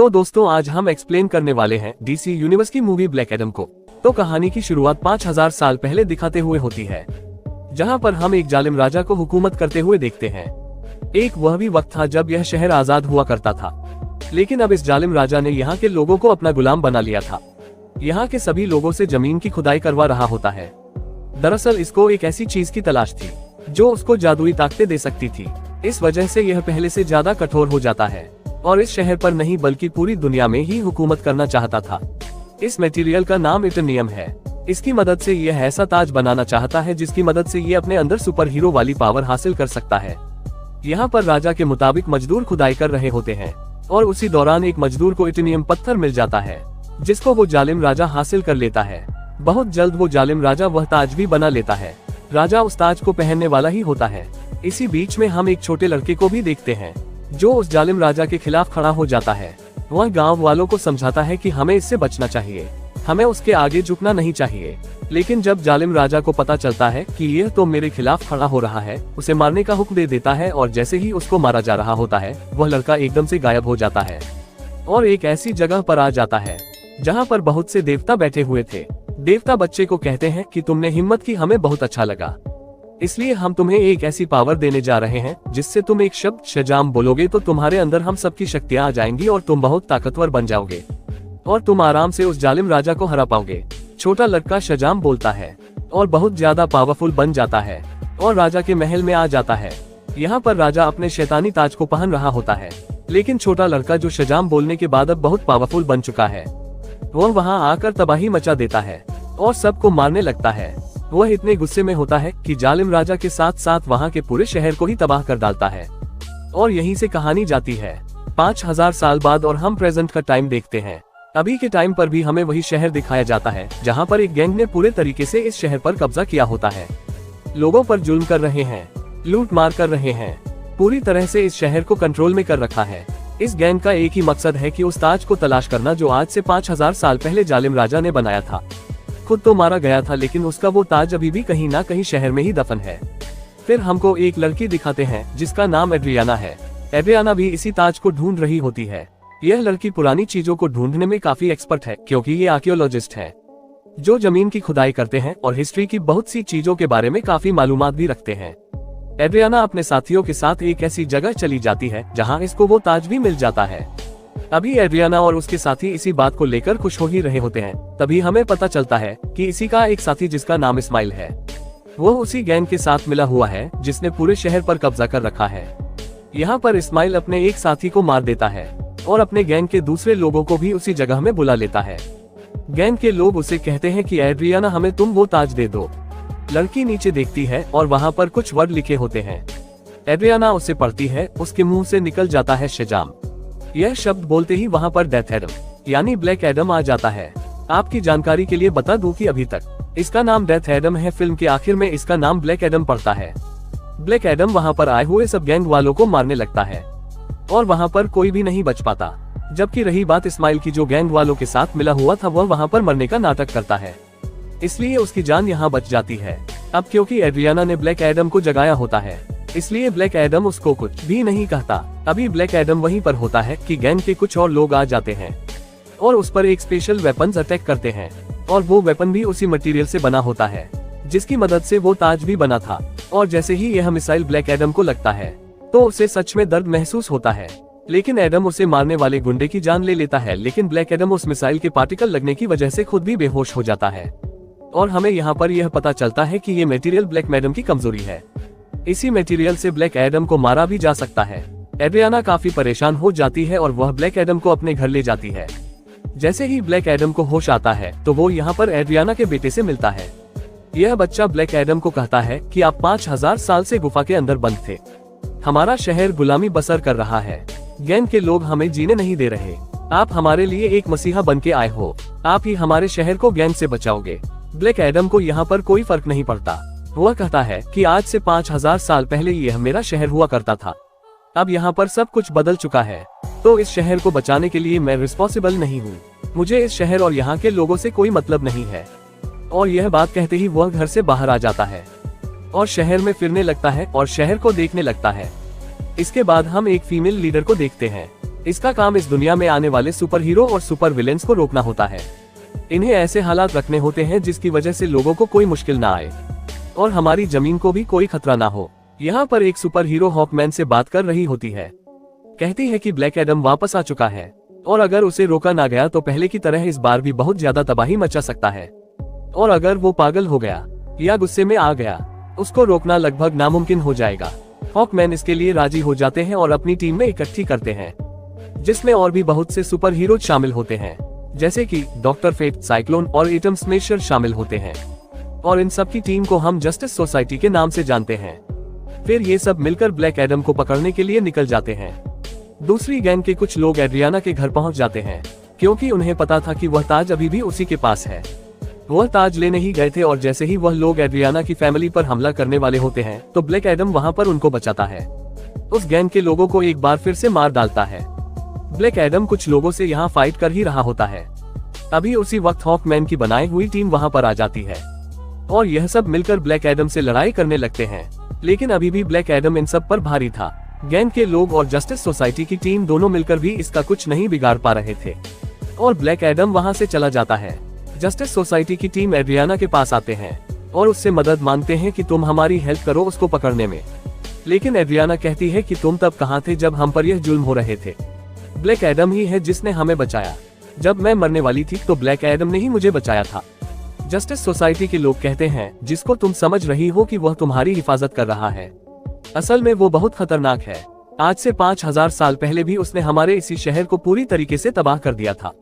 तो दोस्तों आज हम एक्सप्लेन करने वाले हैं डीसी यूनिवर्स की मूवी ब्लैक एडम को। तो कहानी की शुरुआत 5000 साल पहले दिखाते हुए होती है, जहां पर हम एक जालिम राजा को हुकूमत करते हुए देखते हैं। एक वह भी वक्त था जब यह शहर आजाद हुआ करता था, लेकिन अब इस जालिम राजा ने यहाँ के लोगों को अपना गुलाम बना लिया था। यहाँ के सभी लोगों से जमीन की खुदाई करवा रहा होता है। दरअसल इसको एक ऐसी चीज की तलाश थी जो उसको जादुई ताकतें दे सकती थी। इस वजह से यह पहले से ज्यादा कठोर हो जाता है और इस शहर पर नहीं बल्कि पूरी दुनिया में ही हुकूमत करना चाहता था। इस मटेरियल का नाम इटरनियम है। इसकी मदद से यह ऐसा ताज बनाना चाहता है जिसकी मदद से ये अपने अंदर सुपर हीरो वाली पावर हासिल कर सकता है। यहाँ पर राजा के मुताबिक मजदूर खुदाई कर रहे होते हैं और उसी दौरान एक मजदूर को इटरनियम पत्थर मिल जाता है, जिसको वो जालिम राजा हासिल कर लेता है। बहुत जल्द वो जालिम राजा वह ताज भी बना लेता है। राजा उस ताज को पहनने वाला ही होता है। इसी बीच में हम एक छोटे लड़के को भी देखते हैं जो उस जालिम राजा के खिलाफ खड़ा हो जाता है। वह गांव वालों को समझाता है कि हमें इससे बचना चाहिए, हमें उसके आगे झुकना नहीं चाहिए। लेकिन जब जालिम राजा को पता चलता है कि यह तो मेरे खिलाफ खड़ा हो रहा है, उसे मारने का हुक्म दे देता है और जैसे ही उसको मारा जा रहा होता है वह लड़का एकदम से गायब हो जाता है और एक ऐसी जगह पर आ जाता है जहाँ पर बहुत से देवता बैठे हुए थे। देवता बच्चे को कहते हैं कि तुमने हिम्मत की, हमें बहुत अच्छा लगा, इसलिए हम तुम्हें एक ऐसी पावर देने जा रहे हैं जिससे तुम एक शब्द शजाम बोलोगे तो तुम्हारे अंदर हम सबकी शक्तियां आ जाएंगी और तुम बहुत ताकतवर बन जाओगे और तुम आराम से उस जालिम राजा को हरा पाओगे। छोटा लड़का शजाम बोलता है और बहुत ज्यादा पावरफुल बन जाता है और राजा के महल में आ जाता है। यहाँ पर राजा अपने शैतानी ताज को पहन रहा होता है, लेकिन छोटा लड़का जो शजाम बोलने के बाद अब बहुत पावरफुल बन चुका है, वह वहाँ आकर तबाही मचा देता है और सबको मारने लगता है। वह इतने गुस्से में होता है कि जालिम राजा के साथ साथ वहाँ के पूरे शहर को ही तबाह कर डालता है। और यहीं से कहानी जाती है 5000 साल बाद और हम प्रेजेंट का टाइम देखते हैं। अभी के टाइम पर भी हमें वही शहर दिखाया जाता है जहाँ पर एक गैंग ने पूरे तरीके से इस शहर पर कब्जा किया होता है। लोगों पर जुल्म कर रहे हैं, लूट मार कर रहे हैं, पूरी तरह से इस शहर को कंट्रोल में कर रखा है। इस गैंग का एक ही मकसद है कि उस ताज को तलाश करना जो आज से 5000 साल पहले जालिम राजा ने बनाया था। खुद तो मारा गया था, लेकिन उसका वो ताज अभी भी कहीं ना कहीं शहर में ही दफन है। फिर हमको एक लड़की दिखाते हैं जिसका नाम एड्रियाना है। एड्रियाना भी इसी ताज को ढूंढ रही होती है। यह लड़की पुरानी चीजों को ढूंढने में काफी एक्सपर्ट है, क्योंकि ये आर्कियोलॉजिस्ट है जो जमीन की खुदाई करते हैं और हिस्ट्री की बहुत सी चीजों के बारे में काफी मालूमात भी रखते हैं। एड्रियाना अपने साथियों के साथ एक ऐसी जगह चली जाती है जहाँ इसको वो ताज भी मिल जाता है। अभी एड्रियाना और उसके साथी इसी बात को लेकर खुश हो ही रहे होते हैं, तभी हमें पता चलता है कि इसी का एक साथी जिसका नाम इस्माइल है, वो उसी गैंग के साथ मिला हुआ है जिसने पूरे शहर पर कब्जा कर रखा है। यहाँ पर इस्माइल अपने एक साथी को मार देता है और अपने गैंग के दूसरे लोगों को भी उसी जगह में बुला लेता है। गैंग के लोग उसे कहते हैं कि एड्रियाना हमें तुम वो ताज दे दो। लड़की नीचे देखती है और वहाँ पर कुछ वर्ड लिखे होते हैं। एड्रियाना उसे पढ़ती है, उसके मुंह से निकल जाता है शजाम। यह शब्द बोलते ही वहाँ पर डेथ एडम यानी ब्लैक एडम आ जाता है। आपकी जानकारी के लिए बता दूं कि अभी तक इसका नाम डेथ एडम है, फिल्म के आखिर में इसका नाम ब्लैक एडम पड़ता है। ब्लैक एडम वहाँ पर आए हुए सब गैंग वालों को मारने लगता है और वहाँ पर कोई भी नहीं बच पाता। जबकि रही बात इस्माइल की, जो गैंग वालों के साथ मिला हुआ था, वह वहाँ पर मरने का नाटक करता है, इसलिए उसकी जान यहाँ बच जाती है। अब क्योंकि एड्रियाना ने ब्लैक एडम को जगाया होता है, इसलिए ब्लैक एडम उसको कुछ भी नहीं कहता। अभी ब्लैक एडम वहीं पर होता है कि गैंग के कुछ और लोग आ जाते हैं और उस पर एक स्पेशल वेपन्स अटैक करते हैं और वो वेपन भी उसी मटेरियल से बना होता है जिसकी मदद से वो ताज भी बना था। और जैसे ही यह मिसाइल ब्लैक एडम को लगता है तो उसे सच में दर्द महसूस होता है, लेकिन एडम उसे मारने वाले गुंडे की जान ले लेता है। लेकिन ब्लैक एडम उस मिसाइल के पार्टिकल लगने की वजह से खुद भी बेहोश हो जाता है और हमें यहाँ पर यह पता चलता है कि ये मटेरियल ब्लैक मैडम की कमजोरी है। इसी मटेरियल से ब्लैक एडम को मारा भी जा सकता है। एड्रियाना काफी परेशान हो जाती है और वह ब्लैक एडम को अपने घर ले जाती है। जैसे ही ब्लैक एडम को होश आता है तो वो यहाँ पर एड्रियाना के बेटे से मिलता है। यह बच्चा ब्लैक एडम को कहता है कि आप 5000 साल से गुफा के अंदर बंद थे, हमारा शहर गुलामी बसर कर रहा है, गैंग के लोग हमें जीने नहीं दे रहे, आप हमारे लिए एक मसीहा बन के आए हो, आप ही हमारे शहर को गैंग से बचाओगे। ब्लैक एडम को यहाँ पर कोई फर्क नहीं पड़ता। वह कहता है कि आज से 5000 साल पहले यह मेरा शहर हुआ करता था, अब यहाँ पर सब कुछ बदल चुका है, तो इस शहर को बचाने के लिए मैं रिस्पॉन्सिबल नहीं हूँ, मुझे इस शहर और यहाँ के लोगों से कोई मतलब नहीं है। और यह बात कहते ही वह घर से बाहर आ जाता है और शहर में फिरने लगता है और शहर को देखने लगता है। इसके बाद हम एक फीमेल लीडर को देखते हैं इसका काम इस दुनिया में आने वाले सुपर हीरो और सुपर विलेंस को रोकना होता है। इन्हें ऐसे हालात रखने होते हैं जिसकी वजह से लोगों को कोई मुश्किल ना आए और हमारी जमीन को भी कोई खतरा ना हो। यहाँ पर एक सुपर हीरो हॉकमैन से बात कर रही होती है। कहती है कि ब्लैक एडम वापस आ चुका है और अगर उसे रोका ना गया तो पहले की तरह इस बार भी बहुत ज्यादा तबाही मचा सकता है, और अगर वो पागल हो गया या गुस्से में आ गया उसको रोकना लगभग नामुमकिन हो जाएगा। हॉकमैन इसके लिए राजी हो जाते हैं और अपनी टीम में इकट्ठी करते हैं, जिसमें और भी बहुत से सुपर हीरो शामिल होते हैं, जैसे कि डॉक्टर फेट, साइक्लोन और एटम स्मैशर शामिल होते हैं। और इन सब की टीम को हम जस्टिस सोसाइटी के नाम से जानते हैं। फिर ये सब मिलकर ब्लैक एडम को पकड़ने के लिए निकल जाते हैं। दूसरी गैंग के कुछ लोग एड्रियाना के घर पहुंच जाते हैं, क्योंकि उन्हें पता था कि वह ताज अभी भी उसी के पास है। वह ताज लेने ही गए थे और जैसे ही वह लोग एड्रियाना की फैमिली पर हमला करने वाले होते हैं तो ब्लैक एडम वहां पर उनको बचाता है। उस गैंग के लोगों को एक बार फिर से मार डालता है। ब्लैक एडम कुछ लोगों से यहाँ फाइट कर ही रहा होता है। अभी उसी वक्त हॉकमैन की बनाई हुई टीम वहां पर आ जाती है और यह सब मिलकर ब्लैक एडम से लड़ाई करने लगते हैं। लेकिन अभी भी ब्लैक एडम इन सब पर भारी था। गैंग के लोग और जस्टिस सोसाइटी की टीम दोनों मिलकर भी इसका कुछ नहीं बिगाड़ पा रहे थे और ब्लैक एडम वहां से चला जाता है। जस्टिस सोसाइटी की टीम एड्रियाना के पास आते हैं और उससे मदद मांगते हैं कि तुम हमारी हेल्प करो उसको पकड़ने में। लेकिन एड्रियाना कहती है कि तुम तब कहाँ थे जब हम पर यह जुल्म हो रहे थे। ब्लैक एडम ही है जिसने हमें बचाया। जब मैं मरने वाली थी तो ब्लैक एडम ने ही मुझे बचाया था। जस्टिस सोसाइटी के लोग कहते हैं जिसको तुम समझ रही हो कि वह तुम्हारी हिफाजत कर रहा है, असल में वो बहुत खतरनाक है। आज से 5000 साल पहले भी उसने हमारे इसी शहर को पूरी तरीके से तबाह कर दिया था।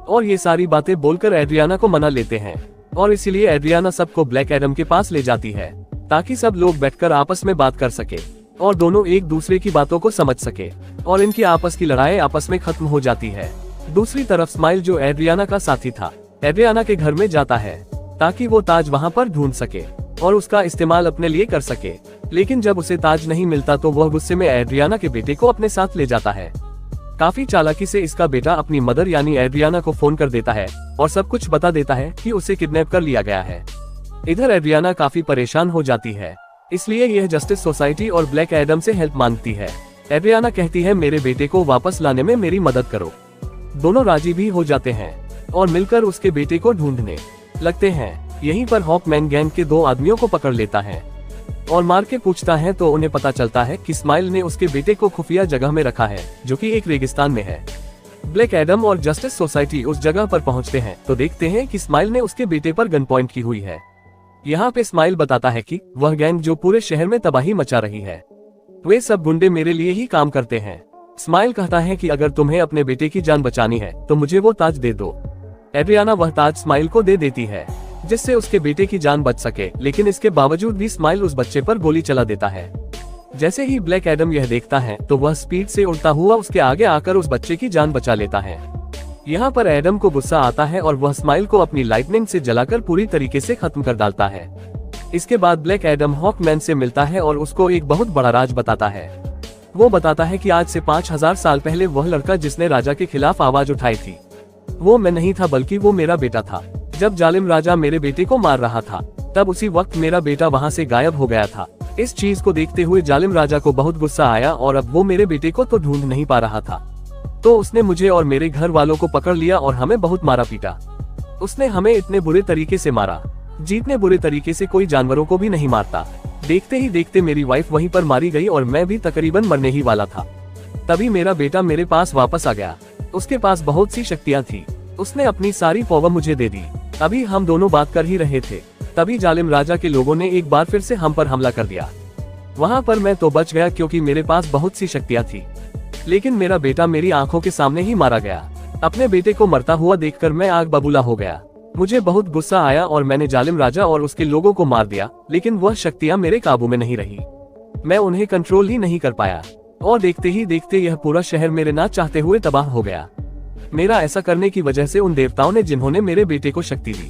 और ये सारी बातें बोलकर एड्रियाना को मना लेते हैं और इसीलिए एड्रियाना सबको ब्लैक एडम के पास ले जाती है ताकि सब लोग बैठकर आपस में बात कर सके और दोनों एक दूसरे की बातों को समझ सके और इनकी आपस की लड़ाई आपस में खत्म हो जाती है। दूसरी तरफ स्माइल, जो एड्रियाना का साथी था, एड्रियाना के घर में जाता है ताकि वो ताज वहाँ पर ढूंढ सके और उसका इस्तेमाल अपने लिए कर सके। लेकिन जब उसे ताज नहीं मिलता तो वह गुस्से में एड्रियाना के बेटे को अपने साथ ले जाता है। काफी चालाकी से इसका बेटा अपनी मदर यानी एड्रियाना को फोन कर देता है और सब कुछ बता देता है कि उसे किडनैप कर लिया गया है। इधर एड्रियाना काफी परेशान हो जाती है, इसलिए यह जस्टिस सोसाइटी और ब्लैक एडम से हेल्प मांगती है। एड्रियाना कहती है मेरे बेटे को वापस लाने में मेरी मदद करो। दोनों राजी भी हो जाते हैं और मिलकर उसके बेटे को ढूंढने लगते हैं। यहीं पर हॉकमैन गैंग के 2 आदमियों को पकड़ लेता है और मार के पूछता है तो उन्हें पता चलता है कि स्माइल ने उसके बेटे को खुफिया जगह में रखा है, जो कि एक रेगिस्तान में है। ब्लैक एडम और जस्टिस सोसाइटी उस जगह पर पहुंचते हैं तो देखते हैं कि स्माइल ने उसके बेटे पर गन पॉइंट की हुई है। यहाँ पे स्माइल बताता है कि वह गैंग जो पूरे शहर में तबाही मचा रही है, वे सब गुंडे मेरे लिए ही काम करते हैं। स्माइल कहता है कि अगर तुम्हें अपने बेटे की जान बचानी है तो मुझे वो ताज दे दो। एड्रियाना वह ताज स्माइल को दे देती है जिससे उसके बेटे की जान बच सके, लेकिन इसके बावजूद भी स्माइल उस बच्चे पर गोली चला देता है। जैसे ही ब्लैक एडम यह देखता है तो वह स्पीड से उड़ता हुआ उसके आगे आकर उस बच्चे की जान बचा लेता है। यहाँ पर एडम को गुस्सा आता है और वह स्माइल को अपनी लाइटनिंग से जलाकर पूरी तरीके से खत्म कर डालता है। इसके बाद ब्लैक एडम हॉकमैन से मिलता है और उसको एक बहुत बड़ा राज बताता है। वो बताता है कि आज से 5000 साल पहले वह लड़का जिसने राजा के खिलाफ आवाज उठाई थी, वो मैं नहीं था बल्कि वो मेरा बेटा था। जब जालिम राजा मेरे बेटे को मार रहा था तब उसी वक्त मेरा बेटा वहाँ से गायब हो गया था। इस चीज को देखते हुए जालिम राजा को बहुत गुस्सा आया और अब वो मेरे बेटे को तो ढूंढ नहीं पा रहा था, तो उसने मुझे और मेरे घर वालों को पकड़ लिया और हमें बहुत मारा पीटा। उसने हमें इतने बुरे तरीके से मारा जितने बुरे तरीके से कोई जानवरों को भी नहीं मारता। देखते ही देखते मेरी वाइफ वहीं पर मारी गई और मैं भी तकरीबन मरने ही वाला था। तभी मेरा बेटा मेरे पास वापस आ गया। उसके पास बहुत सी शक्तियाँ थी, उसने अपनी सारी पावर मुझे दे दी। अभी हम दोनों बात कर ही रहे थे, तभी जालिम राजा के लोगों ने एक बार फिर से हम पर हमला कर दिया। वहाँ पर मैं तो बच गया क्योंकि मेरे पास बहुत सी शक्तियाँ थी, लेकिन मेरा बेटा मेरी आंखों के सामने ही मारा गया। अपने बेटे को मरता हुआ देखकर मैं आग बबूला हो गया। मुझे बहुत गुस्सा आया और मैंने जालिम राजा और उसके लोगों को मार दिया, लेकिन वह शक्तियाँ मेरे काबू में नहीं रही। मैं उन्हें कंट्रोल ही नहीं कर पाया और देखते ही देखते यह पूरा शहर मेरे ना चाहते हुए तबाह हो गया। मेरा ऐसा करने की वजह से उन देवताओं ने जिन्होंने मेरे बेटे को शक्ति दी,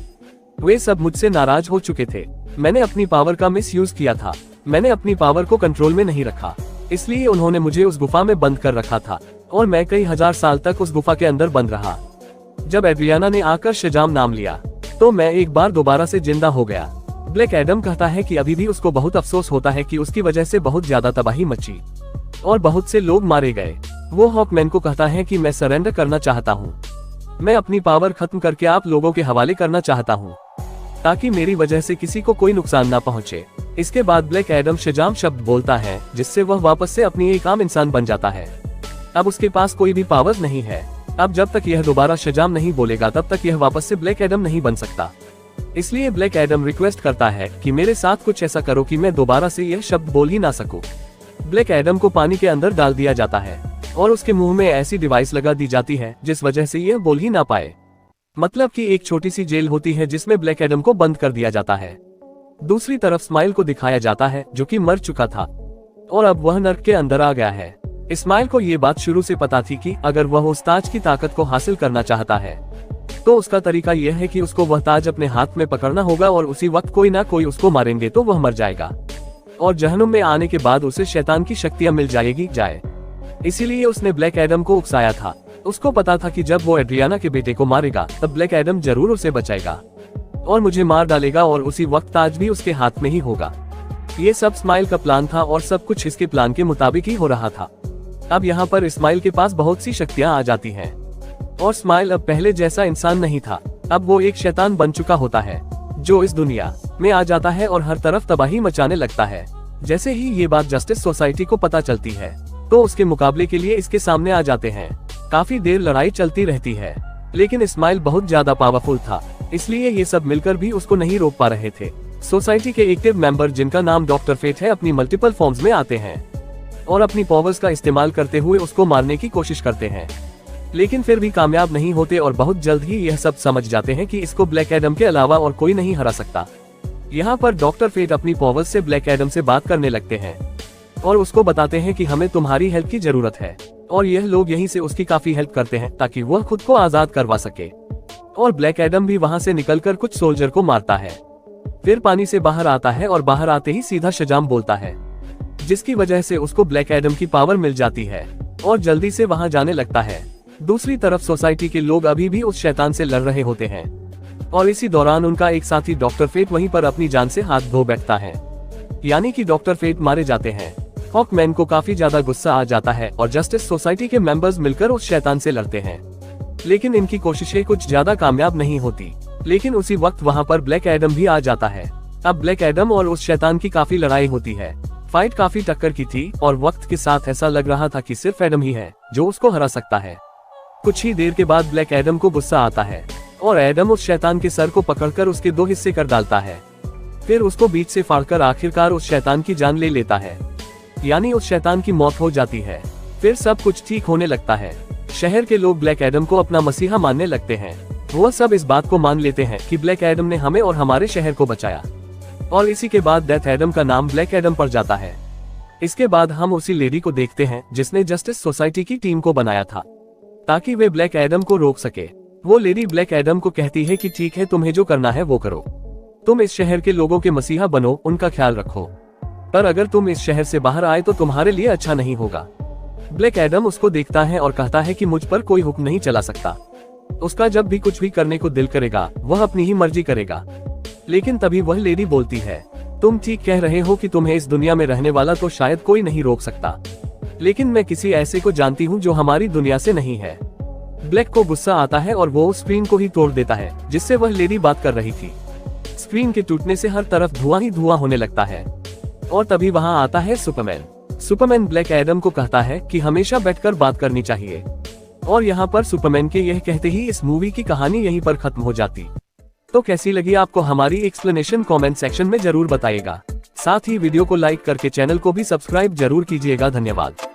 वे सब मुझसे नाराज हो चुके थे। मैंने अपनी पावर का मिसयूज किया था, मैंने अपनी पावर को कंट्रोल में नहीं रखा, इसलिए उन्होंने मुझे उस गुफा में बंद कर रखा था और मैं कई हजार साल तक उस गुफा के अंदर बंद रहा। जब एड्रियाना ने आकर शजाम नाम लिया तो मैं एक बार दोबारा से जिंदा हो गया। ब्लैक एडम कहता है कि अभी भी उसको बहुत अफसोस होता है कि उसकी वजह से बहुत ज्यादा तबाही मची। और बहुत से लोग मारे गए। वो हॉकमैन को कहता है कि मैं सरेंडर करना चाहता हूँ, मैं अपनी पावर खत्म करके आप लोगों के हवाले करना चाहता हूँ ताकि मेरी वजह से किसी को कोई नुकसान ना पहुँचे। इसके बाद ब्लैक एडम शजाम शब्द बोलता है, जिससे वह वापस से अपनी एक आम इंसान बन जाता है। अब उसके पास कोई भी पावर नहीं है। अब जब तक यह दोबारा शजाम नहीं बोलेगा तब तक यह वापस से ब्लैक एडम नहीं बन सकता। इसलिए ब्लैक एडम रिक्वेस्ट करता है कि मेरे साथ कुछ ऐसा करो कि मैं दोबारा से यह शब्द बोल ही ना सकूं। ब्लैक एडम को पानी के अंदर डाल दिया जाता है और उसके मुंह में ऐसी डिवाइस लगा दी जाती है जिस वजह से यह बोल ही ना पाए। मतलब कि एक छोटी सी जेल होती है जिसमें ब्लैक एडम को बंद कर दिया जाता है। दूसरी तरफ स्माइल को दिखाया जाता है जो कि मर चुका था और अब वह नर्क के अंदर आ गया है। इस्माइल को ये बात शुरू से पता थी कि अगर वह उस ताज की ताकत को हासिल करना चाहता है तो उसका तरीका यह है कि उसको वह ताज अपने हाथ में पकड़ना होगा और उसी वक्त कोई ना कोई उसको मारेंगे तो वह मर जाएगा और जहन्नुम में आने के बाद उसे शैतान की शक्तियां मिल जाए। इसीलिए उसने ब्लैक एडम को उकसाया था। उसको पता था कि जब वो एड्रियाना के बेटे को मारेगा तब ब्लैक एडम जरूर उसे बचाएगा और मुझे मार डालेगा और उसी वक्त ताज भी उसके हाथ में ही होगा। ये सब स्माइल का प्लान था और सब कुछ इसके प्लान के मुताबिक ही हो रहा था। अब यहाँ पर इस्माइल के पास बहुत सी शक्तियाँ आ जाती हैं और स्माइल अब पहले जैसा इंसान नहीं था। अब वो एक शैतान बन चुका होता है जो इस दुनिया में आ जाता है और हर तरफ तबाही मचाने लगता है। जैसे ही ये बात जस्टिस सोसाइटी को पता चलती है तो उसके मुकाबले के लिए इसके सामने आ जाते हैं। काफी देर लड़ाई चलती रहती है लेकिन इस्माइल बहुत ज्यादा पावरफुल था, इसलिए ये सब मिलकर भी उसको नहीं रोक पा रहे थे। सोसाइटी के एक्टिव मेंबर जिनका नाम डॉक्टर फेट है अपनी मल्टीपल फॉर्म्स में आते हैं और अपनी पावर्स का इस्तेमाल करते हुए उसको मारने की कोशिश करते हैं, लेकिन फिर भी कामयाब नहीं होते और बहुत जल्द ही यह सब समझ जाते हैं कि इसको ब्लैक एडम के अलावा और कोई नहीं हरा सकता। यहाँ पर डॉक्टर फेट अपनी पावर्स से ब्लैक एडम से बात करने लगते हैं और उसको बताते हैं कि हमें तुम्हारी हेल्प की जरूरत है और यह लोग यहीं से उसकी काफी हेल्प करते हैं ताकि वह खुद को आजाद करवा सके। और ब्लैक एडम भी वहां से निकलकर कुछ सोल्जर को मारता है, फिर पानी से बाहर आता है और बाहर आते ही सीधा शजाम बोलता है, जिसकी वजह से उसको ब्लैक एडम की पावर मिल जाती है और जल्दी से वहां जाने लगता है। दूसरी तरफ सोसाइटी के लोग अभी भी उस शैतान से लड़ रहे होते हैं और इसी दौरान उनका एक साथी डॉक्टर फेट वहीं पर अपनी जान से हाथ धो बैठता है, यानी कि डॉक्टर फेट मारे जाते हैं। हॉकमैन को काफी ज्यादा गुस्सा आ जाता है और जस्टिस सोसाइटी के मेंबर्स मिलकर उस शैतान से लड़ते हैं, लेकिन इनकी कोशिशें कुछ ज्यादा कामयाब नहीं होती। लेकिन उसी वक्त वहां पर ब्लैक एडम भी आ जाता है। अब ब्लैक एडम और उस शैतान की काफी लड़ाई होती है। फाइट काफी टक्कर की थी और वक्त के साथ ऐसा लग रहा था कि सिर्फ एडम ही है जो उसको हरा सकता है। कुछ ही देर के बाद ब्लैक एडम को गुस्सा आता है और एडम उस शैतान के सर को पकड़कर उसके 2 हिस्से कर डालता है, फिर उसको बीच से फाड़कर आखिरकार उस शैतान की जान ले लेता है, यानी उस शैतान की मौत हो जाती है। फिर सब कुछ ठीक होने लगता है। शहर के लोग ब्लैक एडम को अपना मसीहा मानने लगते हैं। वह सब इस बात को मान लेते हैं कि ब्लैक एडम ने हमें और हमारे शहर को बचाया और इसी के बाद डेथ एडम का नाम ब्लैक एडम पड़ जाता है। इसके बाद हम उसी लेडी को देखते हैं जिसने जस्टिस सोसाइटी की टीम को बनाया था ताकि वे ब्लैक एडम को रोक सके। वो लेडी ब्लैक एडम को कहती है कि ठीक है, तुम्हें जो करना है वो करो, तुम इस शहर के लोगों के मसीहा बनो, उनका ख्याल रखो, पर अगर तुम इस शहर से बाहर आए तो तुम्हारे लिए अच्छा नहीं होगा। ब्लैक एडम उसको देखता है और कहता है कि मुझ पर कोई हुक्म नहीं चला सकता। उसका जब भी कुछ भी करने को दिल करेगा वह अपनी ही मर्जी करेगा। लेकिन तभी वह लेडी बोलती है, तुम ठीक कह रहे हो कि तुम्हें इस दुनिया में रहने वाला तो शायद कोई नहीं रोक सकता, लेकिन मैं किसी ऐसे को जानती हूँ जो हमारी दुनिया से नहीं है। ब्लैक को गुस्सा आता है और वो स्क्रीन को ही तोड़ देता है जिससे वह लेडी बात कर रही थी। स्क्रीन के टूटने से हर तरफ धुआं ही धुआं होने लगता है और तभी वहां आता है सुपरमैन। सुपरमैन ब्लैक एडम को कहता है कि हमेशा बैठकर बात करनी चाहिए और यहाँ पर सुपरमैन के यह कहते ही इस मूवी की कहानी यहीं पर खत्म हो जाती। तो कैसी लगी आपको हमारी एक्सप्लेनेशन कमेंट सेक्शन में जरूर बताइएगा। साथ ही वीडियो को लाइक करके चैनल को भी सब्सक्राइब जरूर कीजिएगा। धन्यवाद।